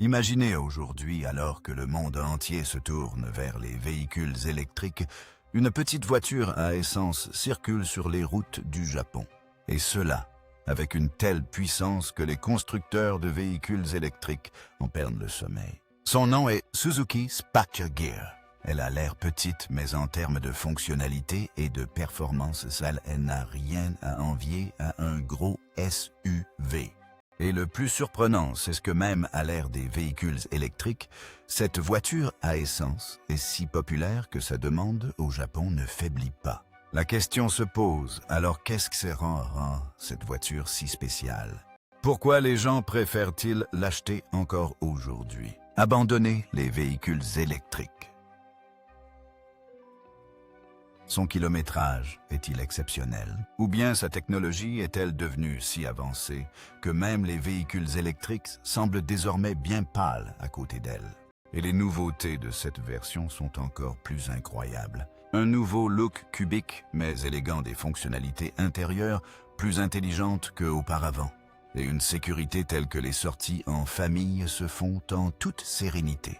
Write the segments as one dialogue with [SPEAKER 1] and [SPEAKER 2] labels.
[SPEAKER 1] Imaginez aujourd'hui, alors que le monde entier se tourne vers les véhicules électriques, une petite voiture à essence circule sur les routes du Japon. Et cela, avec une telle puissance que les constructeurs de véhicules électriques en perdent le sommeil. Son nom est Suzuki Spacia Gear. Elle a l'air petite, mais en termes de fonctionnalité et de performance, elle n'a rien à envier à un gros SUV. Et le plus surprenant, c'est que même à l'ère des véhicules électriques, cette voiture à essence est si populaire que sa demande au Japon ne faiblit pas. La question se pose, alors qu'est-ce que ça rend cette voiture si spéciale? Pourquoi les gens préfèrent-ils l'acheter encore aujourd'hui? Abandonner les véhicules électriques. Son kilométrage est-il exceptionnel? Ou bien sa technologie est-elle devenue si avancée que même les véhicules électriques semblent désormais bien pâles à côté d'elle? Et les nouveautés de cette version sont encore plus incroyables. Un nouveau look cubique mais élégant, des fonctionnalités intérieures plus intelligentes qu'auparavant. Et une sécurité telle que les sorties en famille se font en toute sérénité.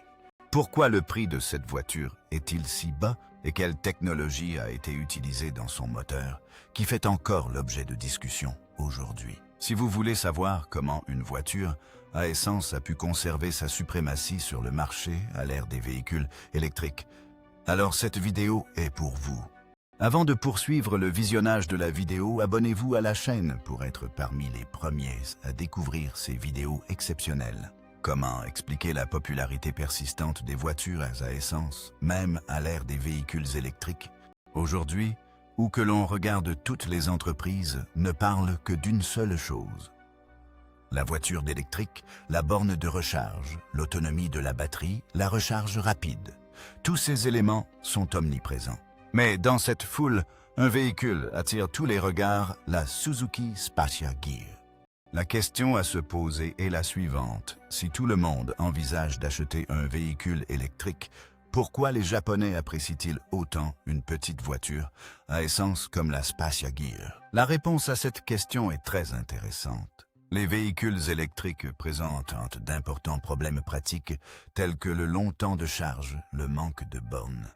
[SPEAKER 1] Pourquoi le prix de cette voiture est-il si bas et quelle technologie a été utilisée dans son moteur qui fait encore l'objet de discussions aujourd'hui? Si vous voulez savoir comment une voiture à essence a pu conserver sa suprématie sur le marché à l'ère des véhicules électriques, alors cette vidéo est pour vous. Avant de poursuivre le visionnage de la vidéo, abonnez-vous à la chaîne pour être parmi les premiers à découvrir ces vidéos exceptionnelles. Comment expliquer la popularité persistante des voitures à essence, même à l'ère des véhicules électriques? Aujourd'hui, où que l'on regarde, toutes les entreprises ne parlent que d'une seule chose. La voiture électrique, la borne de recharge, l'autonomie de la batterie, la recharge rapide. Tous ces éléments sont omniprésents. Mais dans cette foule, un véhicule attire tous les regards, la Suzuki Spacia Gear. La question à se poser est la suivante. Si tout le monde envisage d'acheter un véhicule électrique, pourquoi les Japonais apprécient-ils autant une petite voiture à essence comme la Spacia Gear? La réponse à cette question est très intéressante. Les véhicules électriques présentent d'importants problèmes pratiques tels que le long temps de charge, le manque de bornes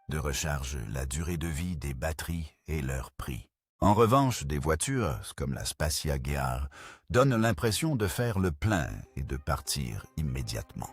[SPEAKER 1] de recharge, la durée de vie des batteries et leur prix. En revanche, des voitures, comme la Spacia Gear, donnent l'impression de faire le plein et de partir immédiatement.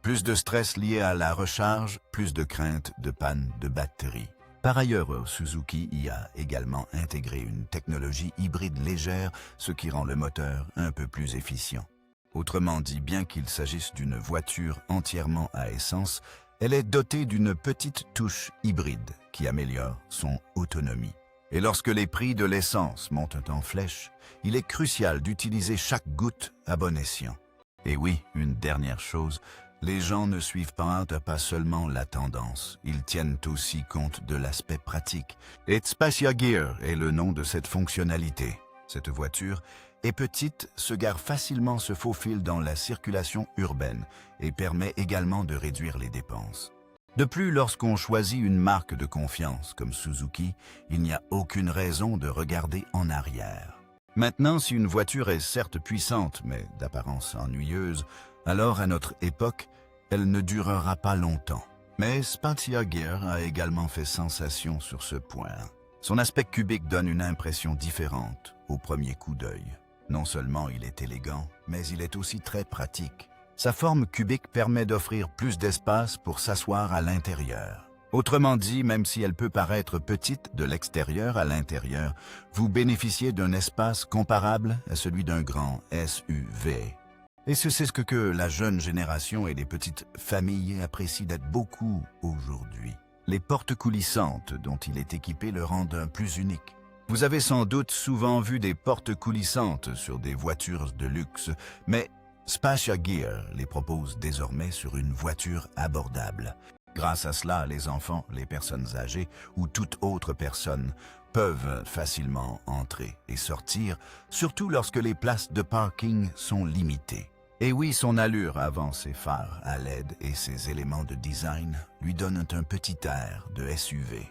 [SPEAKER 1] Plus de stress lié à la recharge, plus de crainte de panne de batterie. Par ailleurs, Suzuki y a également intégré une technologie hybride légère, ce qui rend le moteur un peu plus efficient. Autrement dit, bien qu'il s'agisse d'une voiture entièrement à essence, elle est dotée d'une petite touche hybride qui améliore son autonomie. Et lorsque les prix de l'essence montent en flèche, il est crucial d'utiliser chaque goutte à bon escient. Et oui, une dernière chose, les gens ne suivent pas seulement la tendance, ils tiennent aussi compte de l'aspect pratique. Et Spacia Gear est le nom de cette fonctionnalité. Cette voiture est petite, se gare facilement, se faufile dans la circulation urbaine et permet également de réduire les dépenses. De plus, lorsqu'on choisit une marque de confiance comme Suzuki, il n'y a aucune raison de regarder en arrière. Maintenant, si une voiture est certes puissante, mais d'apparence ennuyeuse, alors à notre époque, elle ne durera pas longtemps. Mais Spacia Gear a également fait sensation sur ce point. Son aspect cubique donne une impression différente au premier coup d'œil. Non seulement il est élégant, mais il est aussi très pratique. Sa forme cubique permet d'offrir plus d'espace pour s'asseoir à l'intérieur. Autrement dit, même si elle peut paraître petite de l'extérieur à l'intérieur, vous bénéficiez d'un espace comparable à celui d'un grand SUV. Et c'est ce que la jeune génération et les petites familles apprécient d'être beaucoup aujourd'hui. Les portes coulissantes dont il est équipé le rendent plus unique. Vous avez sans doute souvent vu des portes coulissantes sur des voitures de luxe, mais Spacia Gear les propose désormais sur une voiture abordable. Grâce à cela, les enfants, les personnes âgées ou toute autre personne peuvent facilement entrer et sortir, surtout lorsque les places de parking sont limitées. Et oui, son allure avant ses phares à LED et ses éléments de design lui donnent un petit air de SUV.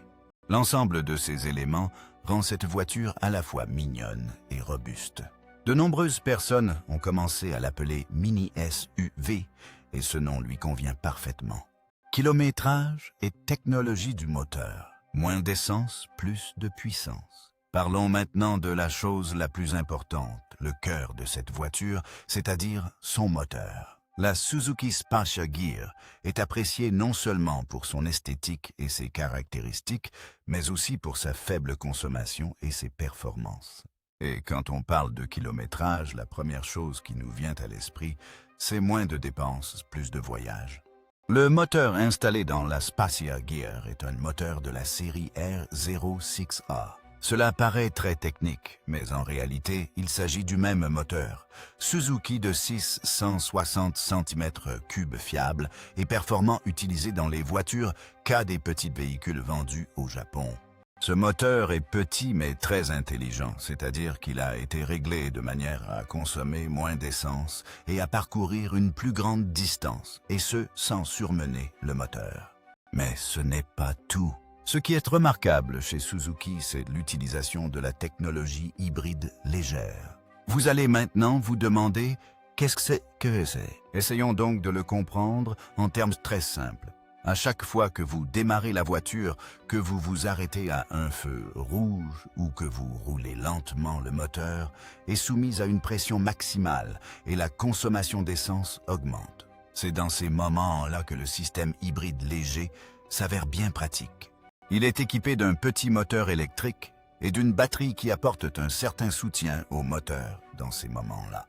[SPEAKER 1] L'ensemble de ces éléments rend cette voiture à la fois mignonne et robuste. De nombreuses personnes ont commencé à l'appeler Mini SUV et ce nom lui convient parfaitement. Kilométrage et technologie du moteur. Moins d'essence, plus de puissance. Parlons maintenant de la chose la plus importante, le cœur de cette voiture, c'est-à-dire son moteur. La Suzuki Spacia Gear est appréciée non seulement pour son esthétique et ses caractéristiques, mais aussi pour sa faible consommation et ses performances. Et quand on parle de kilométrage, la première chose qui nous vient à l'esprit, c'est moins de dépenses, plus de voyages. Le moteur installé dans la Spacia Gear est un moteur de la série R06A. Cela paraît très technique, mais en réalité, il s'agit du même moteur. Suzuki de 660 cm3 fiable et performant utilisé dans les voitures qu'à des petits véhicules vendus au Japon. Ce moteur est petit mais très intelligent, c'est-à-dire qu'il a été réglé de manière à consommer moins d'essence et à parcourir une plus grande distance, et ce sans surmener le moteur. Mais ce n'est pas tout. Ce qui est remarquable chez Suzuki, c'est l'utilisation de la technologie hybride légère. Vous allez maintenant vous demander qu'est-ce que c'est. Essayons donc de le comprendre en termes très simples. À chaque fois que vous démarrez la voiture, que vous vous arrêtez à un feu rouge ou que vous roulez lentement, le moteur est soumis à une pression maximale et la consommation d'essence augmente. C'est dans ces moments-là que le système hybride léger s'avère bien pratique. Il est équipé d'un petit moteur électrique et d'une batterie qui apporte un certain soutien au moteur dans ces moments-là.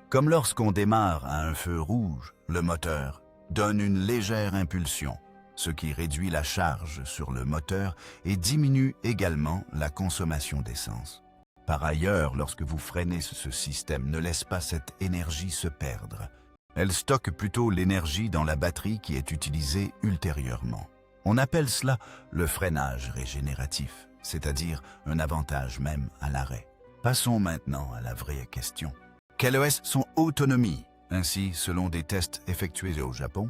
[SPEAKER 1] Comme lorsqu'on démarre à un feu rouge, le moteur donne une légère impulsion, ce qui réduit la charge sur le moteur et diminue également la consommation d'essence. Par ailleurs, lorsque vous freinez, ce système ne laisse pas cette énergie se perdre. Elle stocke plutôt l'énergie dans la batterie qui est utilisée ultérieurement. On appelle cela le freinage régénératif, c'est-à-dire un avantage même à l'arrêt. Passons maintenant à la vraie question. Quelle est son autonomie? Ainsi, selon des tests effectués au Japon,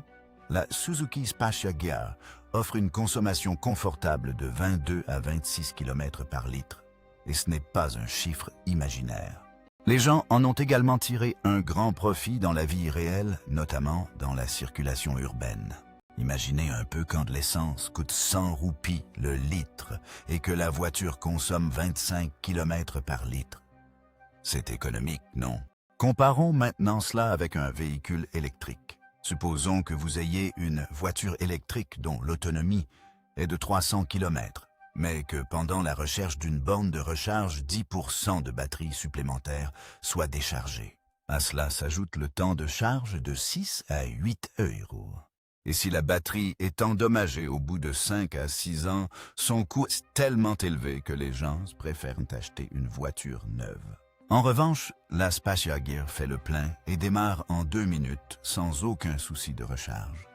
[SPEAKER 1] la Suzuki Spacia Gear offre une consommation confortable de 22 à 26 km par litre. Et ce n'est pas un chiffre imaginaire. Les gens en ont également tiré un grand profit dans la vie réelle, notamment dans la circulation urbaine. Imaginez un peu quand l'essence coûte 100 roupies le litre et que la voiture consomme 25 km par litre. C'est économique, non? Comparons maintenant cela avec un véhicule électrique. Supposons que vous ayez une voiture électrique dont l'autonomie est de 300 km, mais que pendant la recherche d'une borne de recharge, 10% de batterie supplémentaire soit déchargée. À cela s'ajoute le temps de charge de 6 à 8 euros. Et si la batterie est endommagée au bout de 5 à 6 ans, son coût est tellement élevé que les gens préfèrent acheter une voiture neuve. En revanche, la Spacia Gear fait le plein et démarre en 2 minutes sans aucun souci de recharge.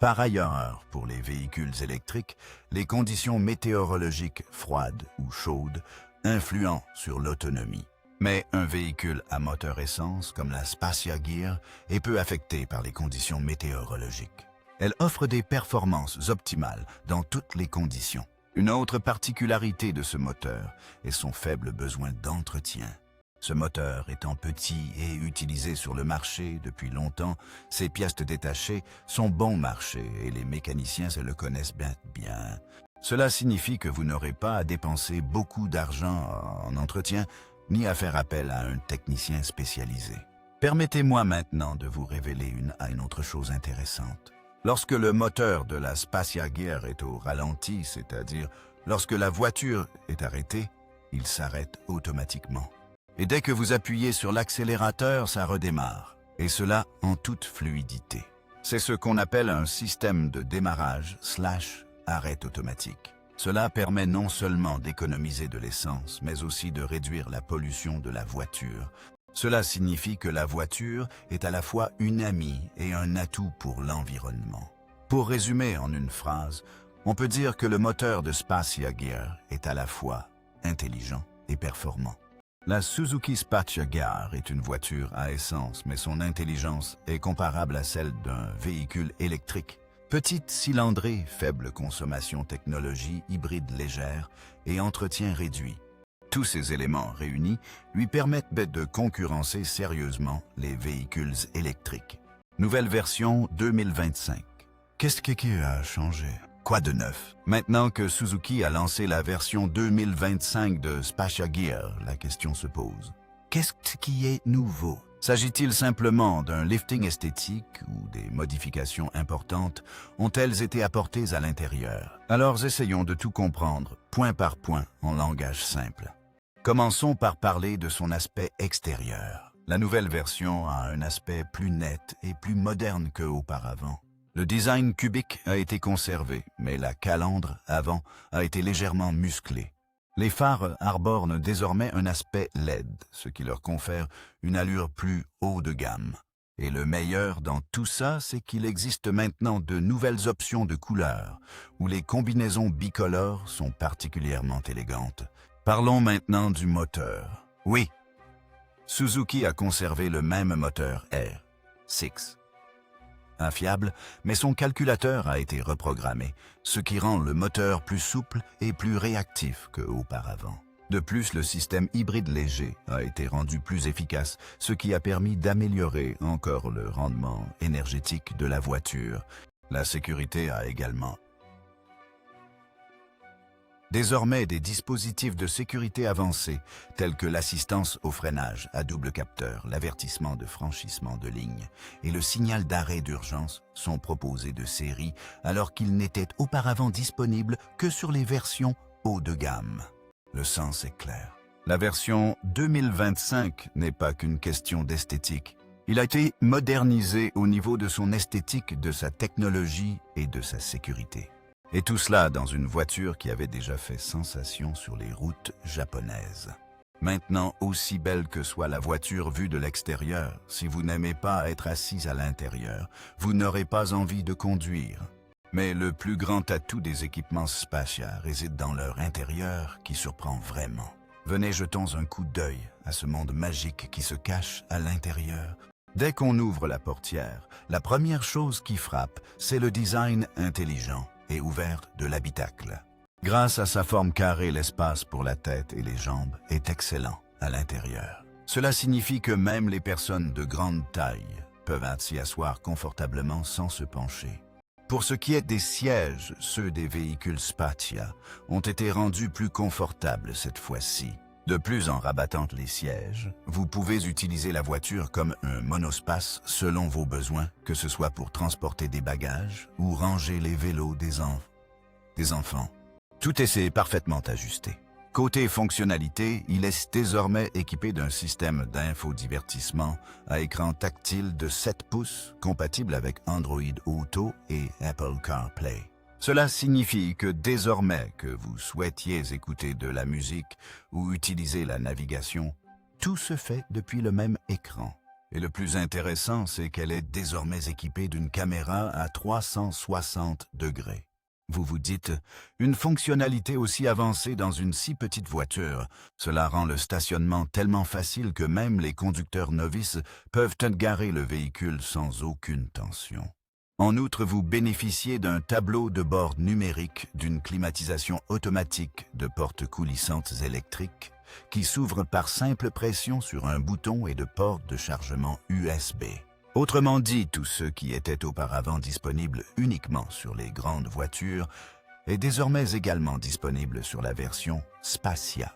[SPEAKER 1] Par ailleurs, pour les véhicules électriques, les conditions météorologiques froides ou chaudes influent sur l'autonomie. Mais un véhicule à moteur essence comme la Spacia Gear est peu affecté par les conditions météorologiques. Elle offre des performances optimales dans toutes les conditions. Une autre particularité de ce moteur est son faible besoin d'entretien. Ce moteur étant petit et utilisé sur le marché depuis longtemps, ses pièces détachées sont bon marché et les mécaniciens se le connaissent bien. Cela signifie que vous n'aurez pas à dépenser beaucoup d'argent en entretien ni à faire appel à un technicien spécialisé. Permettez-moi maintenant de vous révéler une autre chose intéressante. Lorsque le moteur de la Spacia Gear est au ralenti, c'est-à-dire lorsque la voiture est arrêtée, il s'arrête automatiquement. Et dès que vous appuyez sur l'accélérateur, ça redémarre, et cela en toute fluidité. C'est ce qu'on appelle un système de démarrage / arrêt automatique. Cela permet non seulement d'économiser de l'essence, mais aussi de réduire la pollution de la voiture. Cela signifie que la voiture est à la fois une amie et un atout pour l'environnement. Pour résumer en une phrase, on peut dire que le moteur de Spacia Gear est à la fois intelligent et performant. La Suzuki Spacia Gear est une voiture à essence, mais son intelligence est comparable à celle d'un véhicule électrique. Petite cylindrée, faible consommation, technologie hybride légère et entretien réduit. Tous ces éléments réunis lui permettent de concurrencer sérieusement les véhicules électriques. Nouvelle version 2025. Qu'est-ce qui a changé? Quoi de neuf? Maintenant que Suzuki a lancé la version 2025 de Spacia Gear, la question se pose. Qu'est-ce qui est nouveau? S'agit-il simplement d'un lifting esthétique ou des modifications importantes ont-elles été apportées à l'intérieur? Alors essayons de tout comprendre, point par point, en langage simple. Commençons par parler de son aspect extérieur. La nouvelle version a un aspect plus net et plus moderne qu'auparavant. Le design cubique a été conservé, mais la calandre avant a été légèrement musclée. Les phares arborent désormais un aspect LED, ce qui leur confère une allure plus haut de gamme. Et le meilleur dans tout ça, c'est qu'il existe maintenant de nouvelles options de couleurs, où les combinaisons bicolores sont particulièrement élégantes. Parlons maintenant du moteur. Oui, Suzuki a conservé le même moteur R6. Infiable, mais son calculateur a été reprogrammé, ce qui rend le moteur plus souple et plus réactif qu'auparavant. De plus, le système hybride léger a été rendu plus efficace, ce qui a permis d'améliorer encore le rendement énergétique de la voiture. La sécurité a également. Désormais, des dispositifs de sécurité avancés, tels que l'assistance au freinage à double capteur, l'avertissement de franchissement de ligne et le signal d'arrêt d'urgence, sont proposés de série alors qu'ils n'étaient auparavant disponibles que sur les versions haut de gamme. Le sens est clair. La version 2025 n'est pas qu'une question d'esthétique. Il a été modernisé au niveau de son esthétique, de sa technologie et de sa sécurité. Et tout cela dans une voiture qui avait déjà fait sensation sur les routes japonaises. Maintenant, aussi belle que soit la voiture vue de l'extérieur, si vous n'aimez pas être assis à l'intérieur, vous n'aurez pas envie de conduire. Mais le plus grand atout des équipements Spacia réside dans leur intérieur qui surprend vraiment. Venez, jetons un coup d'œil à ce monde magique qui se cache à l'intérieur. Dès qu'on ouvre la portière, la première chose qui frappe, c'est le design intelligent et ouverte de l'habitacle. Grâce à sa forme carrée, l'espace pour la tête et les jambes est excellent à l'intérieur. Cela signifie que même les personnes de grande taille peuvent s'y asseoir confortablement sans se pencher. Pour ce qui est des sièges, ceux des véhicules Spacia ont été rendus plus confortables cette fois-ci. De plus, en rabattant les sièges, vous pouvez utiliser la voiture comme un monospace selon vos besoins, que ce soit pour transporter des bagages ou ranger les vélos des enfants. Tout est parfaitement ajusté. Côté fonctionnalité, il est désormais équipé d'un système d'infodivertissement à écran tactile de 7 pouces, compatible avec Android Auto et Apple CarPlay. Cela signifie que désormais que vous souhaitiez écouter de la musique ou utiliser la navigation, tout se fait depuis le même écran. Et le plus intéressant, c'est qu'elle est désormais équipée d'une caméra à 360 degrés. Vous vous dites, une fonctionnalité aussi avancée dans une si petite voiture, cela rend le stationnement tellement facile que même les conducteurs novices peuvent garer le véhicule sans aucune tension. En outre, vous bénéficiez d'un tableau de bord numérique, d'une climatisation automatique de portes coulissantes électriques qui s'ouvrent par simple pression sur un bouton et de portes de chargement USB. Autrement dit, tout ce qui était auparavant disponible uniquement sur les grandes voitures est désormais également disponible sur la version Spacia.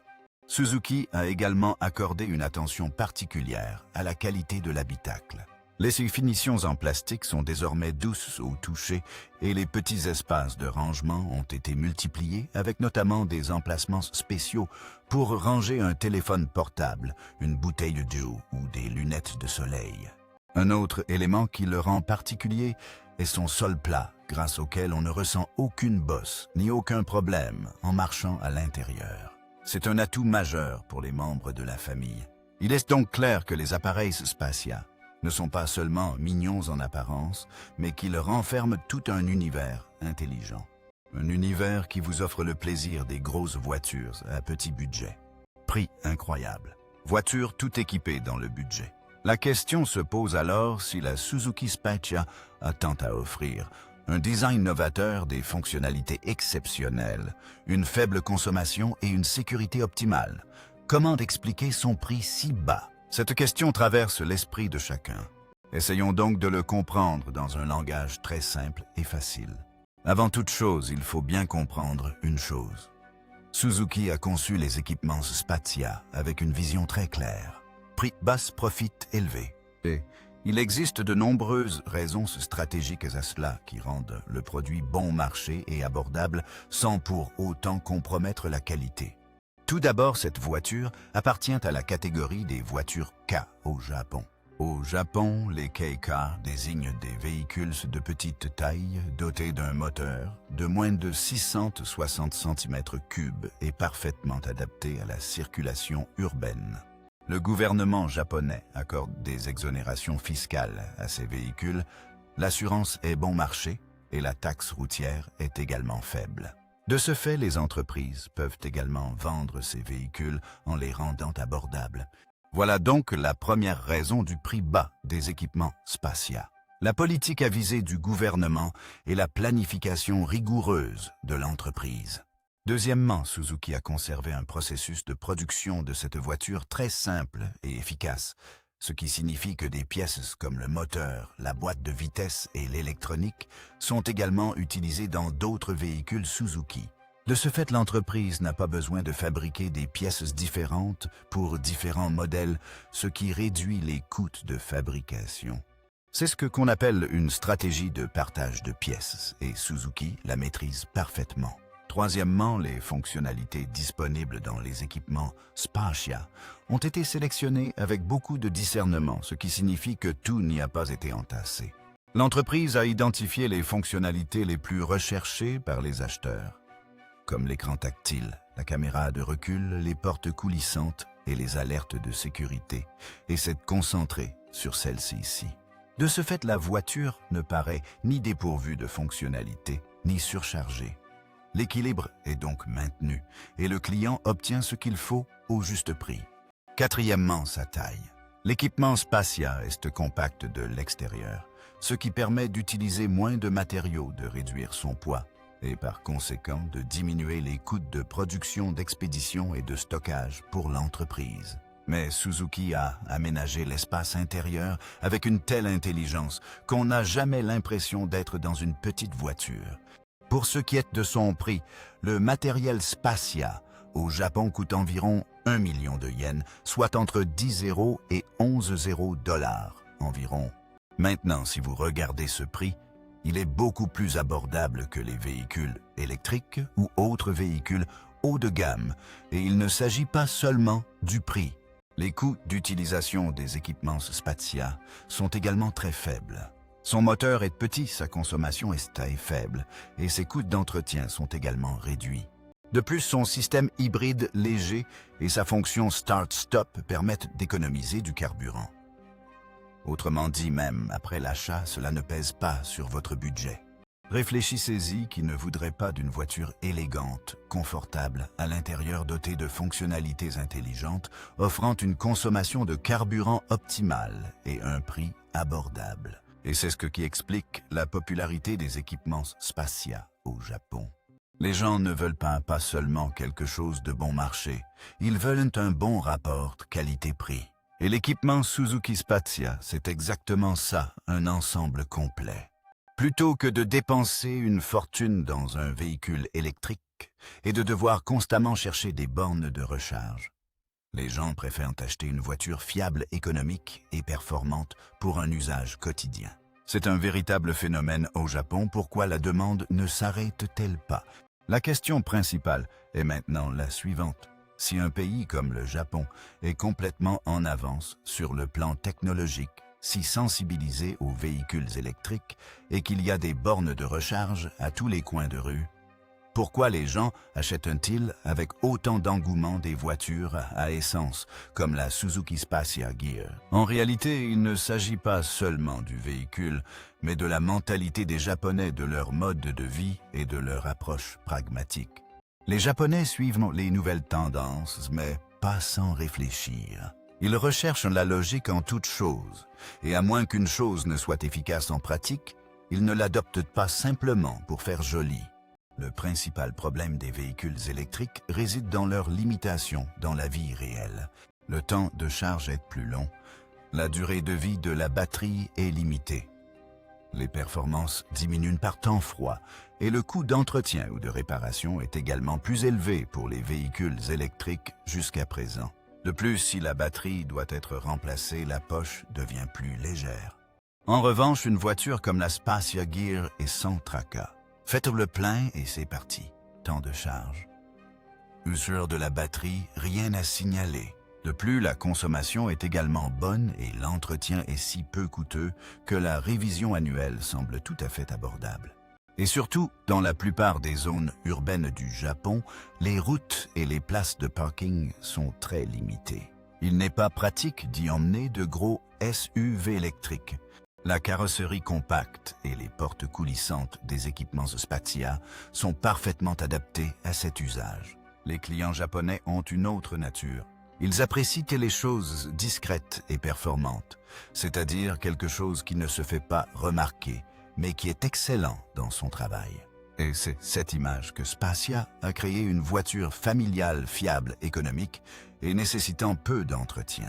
[SPEAKER 1] Suzuki a également accordé une attention particulière à la qualité de l'habitacle. Les finitions en plastique sont désormais douces au toucher et les petits espaces de rangement ont été multipliés avec notamment des emplacements spéciaux pour ranger un téléphone portable, une bouteille d'eau ou des lunettes de soleil. Un autre élément qui le rend particulier est son sol plat, grâce auquel on ne ressent aucune bosse ni aucun problème en marchant à l'intérieur. C'est un atout majeur pour les membres de la famille. Il est donc clair que les appareils Spacia ne sont pas seulement mignons en apparence, mais qu'ils renferment tout un univers intelligent. Un univers qui vous offre le plaisir des grosses voitures à petit budget. Prix incroyable. Voiture tout équipée dans le budget. La question se pose alors si la Suzuki Spacia a tant à offrir. Un design novateur, des fonctionnalités exceptionnelles, une faible consommation et une sécurité optimale. comment expliquer son prix si bas? Cette question traverse l'esprit de chacun. Essayons donc de le comprendre dans un langage très simple et facile. Avant toute chose, il faut bien comprendre une chose. Suzuki a conçu les équipements Spatia avec une vision très claire. Prix bas, profit élevé. Et il existe de nombreuses raisons stratégiques à cela qui rendent le produit bon marché et abordable sans pour autant compromettre la qualité. Tout d'abord, cette voiture appartient à la catégorie des voitures K au Japon. Au Japon, les Kei-Car désignent des véhicules de petite taille dotés d'un moteur de moins de 660 cm3 et parfaitement adaptés à la circulation urbaine. Le gouvernement japonais accorde des exonérations fiscales à ces véhicules, l'assurance est bon marché et la taxe routière est également faible. De ce fait, les entreprises peuvent également vendre ces véhicules en les rendant abordables. Voilà donc la première raison du prix bas des équipements Spatia. La politique avisée du gouvernement et la planification rigoureuse de l'entreprise. Deuxièmement, Suzuki a conservé un processus de production de cette voiture très simple et efficace, ce qui signifie que des pièces comme le moteur, la boîte de vitesse et l'électronique sont également utilisées dans d'autres véhicules Suzuki. De ce fait, l'entreprise n'a pas besoin de fabriquer des pièces différentes pour différents modèles, ce qui réduit les coûts de fabrication. C'est ce qu'on appelle une stratégie de partage de pièces, et Suzuki la maîtrise parfaitement. Troisièmement, les fonctionnalités disponibles dans les équipements Spatia ont été sélectionnées avec beaucoup de discernement, ce qui signifie que tout n'y a pas été entassé. L'entreprise a identifié les fonctionnalités les plus recherchées par les acheteurs, comme l'écran tactile, la caméra de recul, les portes coulissantes et les alertes de sécurité, et s'est concentrée sur celle-ci. De ce fait, la voiture ne paraît ni dépourvue de fonctionnalités, ni surchargée. L'équilibre est donc maintenu, et le client obtient ce qu'il faut au juste prix. Quatrièmement, sa taille. L'équipement Spatia est compact de l'extérieur, ce qui permet d'utiliser moins de matériaux, de réduire son poids, et par conséquent de diminuer les coûts de production, d'expédition et de stockage pour l'entreprise. Mais Suzuki a aménagé l'espace intérieur avec une telle intelligence qu'on n'a jamais l'impression d'être dans une petite voiture. Pour ce qui est de son prix, le matériel Spatia au Japon coûte environ 1 million de yens, soit entre 10 € et 11 $ environ. Maintenant, si vous regardez ce prix, il est beaucoup plus abordable que les véhicules électriques ou autres véhicules haut de gamme, et il ne s'agit pas seulement du prix. Les coûts d'utilisation des équipements Spatia sont également très faibles. Son moteur est petit, sa consommation est très faible, et ses coûts d'entretien sont également réduits. De plus, son système hybride léger et sa fonction Start-Stop permettent d'économiser du carburant. Autrement dit, même après l'achat, cela ne pèse pas sur votre budget. Réfléchissez-y qui ne voudrait pas d'une voiture élégante, confortable, à l'intérieur dotée de fonctionnalités intelligentes, offrant une consommation de carburant optimale et un prix abordable. Et c'est ce qui explique la popularité des équipements Spatia au Japon. Les gens ne veulent pas seulement quelque chose de bon marché, ils veulent un bon rapport qualité-prix. Et l'équipement Suzuki Spatia, c'est exactement ça, un ensemble complet. Plutôt que de dépenser une fortune dans un véhicule électrique et de devoir constamment chercher des bornes de recharge, les gens préfèrent acheter une voiture fiable, économique et performante pour un usage quotidien. C'est un véritable phénomène au Japon, pourquoi la demande ne s'arrête-t-elle pas? La question principale est maintenant la suivante. Si un pays comme le Japon est complètement en avance sur le plan technologique, si sensibilisé aux véhicules électriques et qu'il y a des bornes de recharge à tous les coins de rue, pourquoi les gens achètent-ils avec autant d'engouement des voitures à essence comme la Suzuki Spatia Gear? En réalité, il ne s'agit pas seulement du véhicule, mais de la mentalité des Japonais, de leur mode de vie et de leur approche pragmatique. Les Japonais suivent les nouvelles tendances, mais pas sans réfléchir. Ils recherchent la logique en toute chose, et à moins qu'une chose ne soit efficace en pratique, ils ne l'adoptent pas simplement pour faire joli. Le principal problème des véhicules électriques réside dans leur limitation dans la vie réelle. Le temps de charge est plus long, la durée de vie de la batterie est limitée. Les performances diminuent par temps froid et le coût d'entretien ou de réparation est également plus élevé pour les véhicules électriques jusqu'à présent. De plus, si la batterie doit être remplacée, la poche devient plus légère. En revanche, une voiture comme la Spacia Gear est sans tracas. Faites le plein et c'est parti. Temps de charge. Usure de la batterie, rien à signaler. De plus, la consommation est également bonne et l'entretien est si peu coûteux que la révision annuelle semble tout à fait abordable. Et surtout, dans la plupart des zones urbaines du Japon, les routes et les places de parking sont très limitées. Il n'est pas pratique d'y emmener de gros SUV électriques. La carrosserie compacte et les portes coulissantes des équipements Spacia sont parfaitement adaptés à cet usage. Les clients japonais ont une autre nature. Ils apprécient les choses discrètes et performantes, c'est-à-dire quelque chose qui ne se fait pas remarquer, mais qui est excellent dans son travail. Et c'est cette image que Spacia a créé une voiture familiale, fiable, économique et nécessitant peu d'entretien.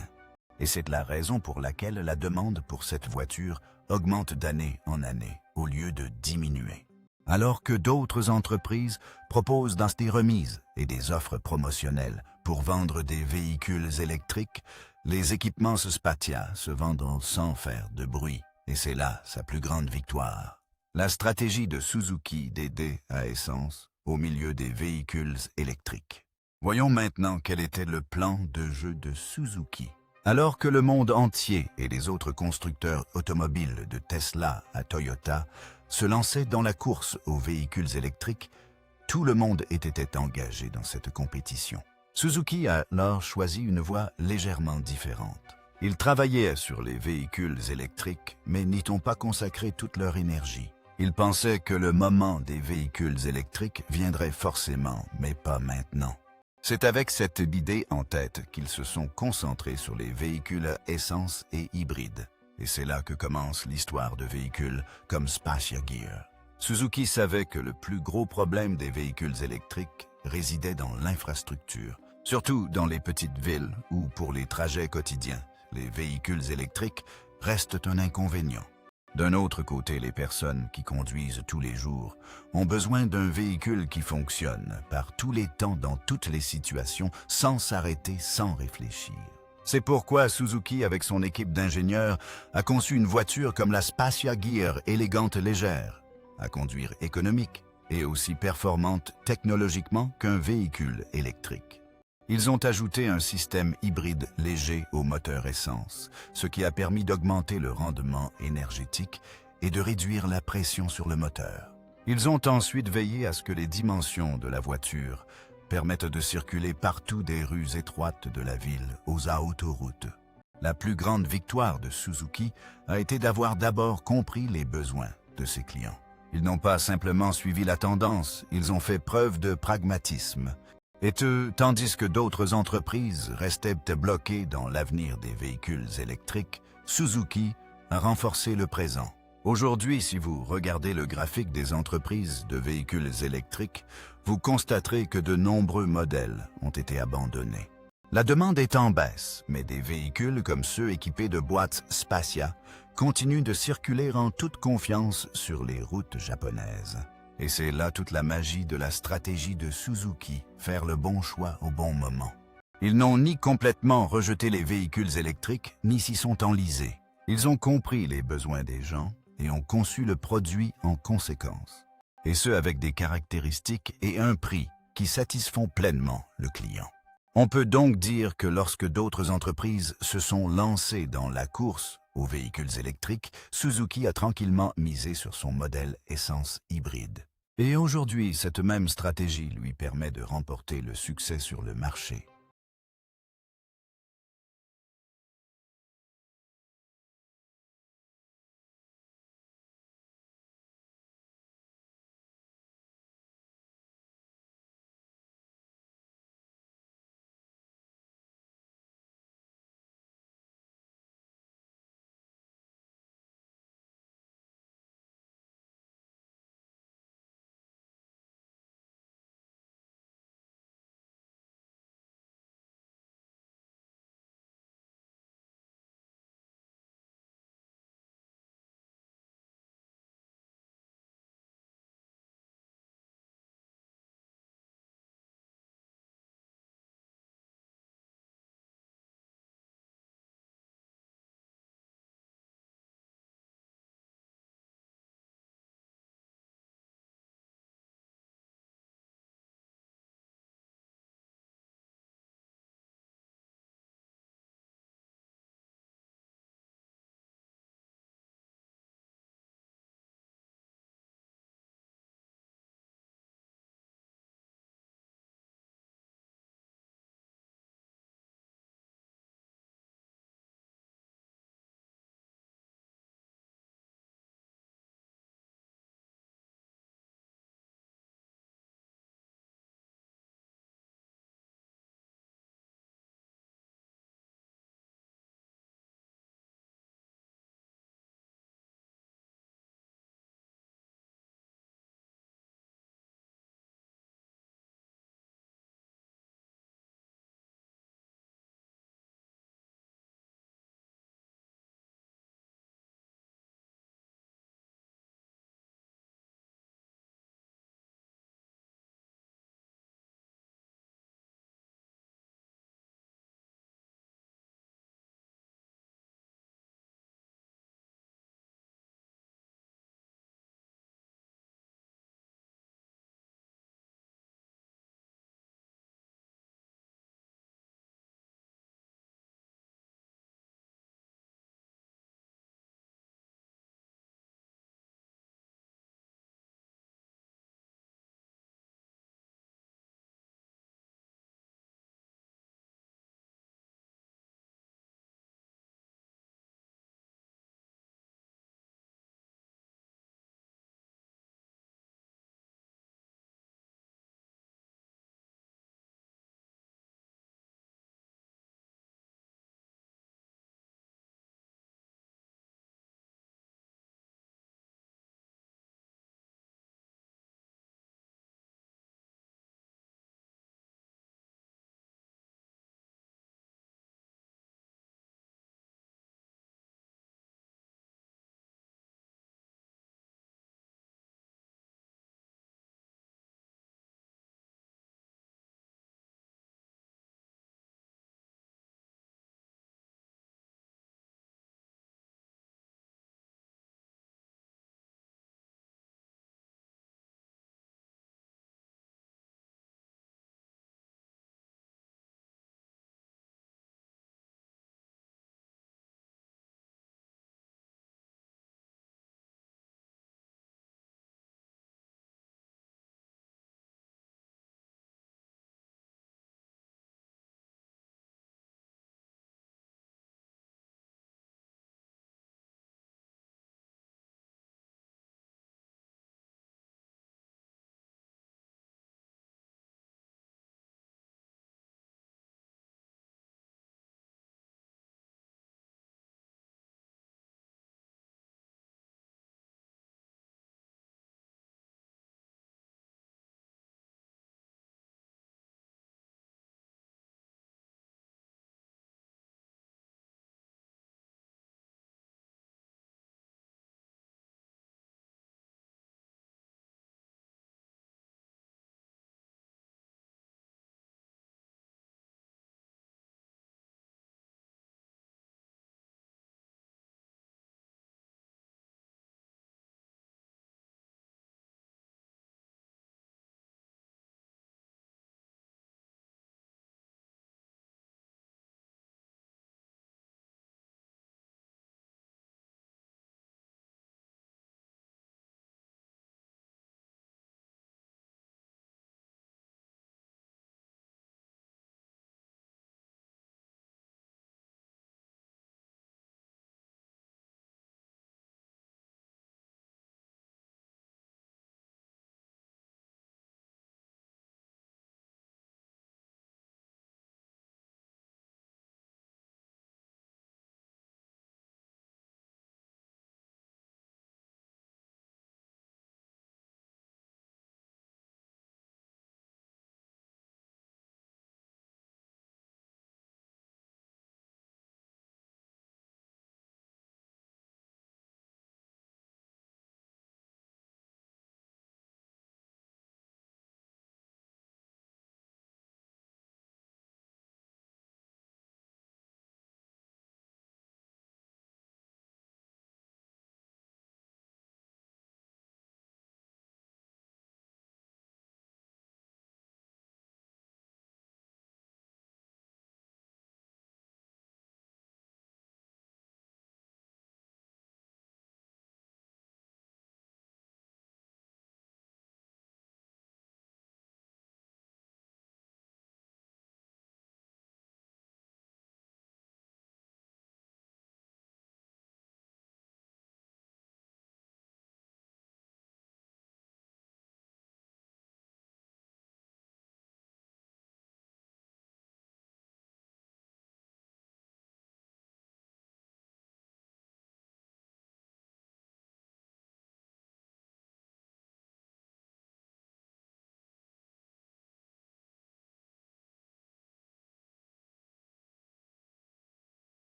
[SPEAKER 1] Et c'est la raison pour laquelle la demande pour cette voiture augmente d'année en année, au lieu de diminuer. Alors que d'autres entreprises proposent des remises et des offres promotionnelles pour vendre des véhicules électriques, les équipements Spacia se vendront sans faire de bruit. Et c'est là sa plus grande victoire. La stratégie de Suzuki d'aider à essence au milieu des véhicules électriques. Voyons maintenant quel était le plan de jeu de Suzuki. Alors que le monde entier et les autres constructeurs automobiles de Tesla à Toyota se lançaient dans la course aux véhicules électriques, tout le monde était engagé dans cette compétition. Suzuki a alors choisi une voie légèrement différente. Ils travaillaient sur les véhicules électriques, mais n'y ont pas consacré toute leur énergie. Ils pensaient que le moment des véhicules électriques viendrait forcément, mais pas maintenant. C'est avec cette idée en tête qu'ils se sont concentrés sur les véhicules à essence et hybrides. Et c'est là que commence l'histoire de véhicules comme Spacia Gear. Suzuki savait que le plus gros problème des véhicules électriques résidait dans l'infrastructure, surtout dans les petites villes ou pour les trajets quotidiens. Les véhicules électriques restent un inconvénient. D'un autre côté, les personnes qui conduisent tous les jours ont besoin d'un véhicule qui fonctionne par tous les temps dans toutes les situations sans s'arrêter, sans réfléchir. C'est pourquoi Suzuki, avec son équipe d'ingénieurs, a conçu une voiture comme la Spacia Gear, élégante légère, à conduire économique et aussi performante technologiquement qu'un véhicule électrique. Ils ont ajouté un système hybride léger au moteur essence, ce qui a permis d'augmenter le rendement énergétique et de réduire la pression sur le moteur. Ils ont ensuite veillé à ce que les dimensions de la voiture permettent de circuler partout des rues étroites de la ville aux autoroutes. La plus grande victoire de Suzuki a été d'avoir d'abord compris les besoins de ses clients. Ils n'ont pas simplement suivi la tendance, ils ont fait preuve de pragmatisme. Tandis que d'autres entreprises restaient bloquées dans l'avenir des véhicules électriques, Suzuki a renforcé le présent. Aujourd'hui, si vous regardez le graphique des entreprises de véhicules électriques, vous constaterez que de nombreux modèles ont été abandonnés. La demande est en baisse, mais des véhicules comme ceux équipés de boîtes Spacia continuent de circuler en toute confiance sur les routes japonaises. Et c'est là toute la magie de la stratégie de Suzuki, faire le bon choix au bon moment. Ils n'ont ni complètement rejeté les véhicules électriques, ni s'y sont enlisés. Ils ont compris les besoins des gens et ont conçu le produit en conséquence. Et ce avec des caractéristiques et un prix qui satisfont pleinement le client. On peut donc dire que lorsque d'autres entreprises se sont lancées dans la course aux véhicules électriques, Suzuki a tranquillement misé sur son modèle essence hybride. Et aujourd'hui, cette même stratégie lui permet de remporter le succès sur le marché.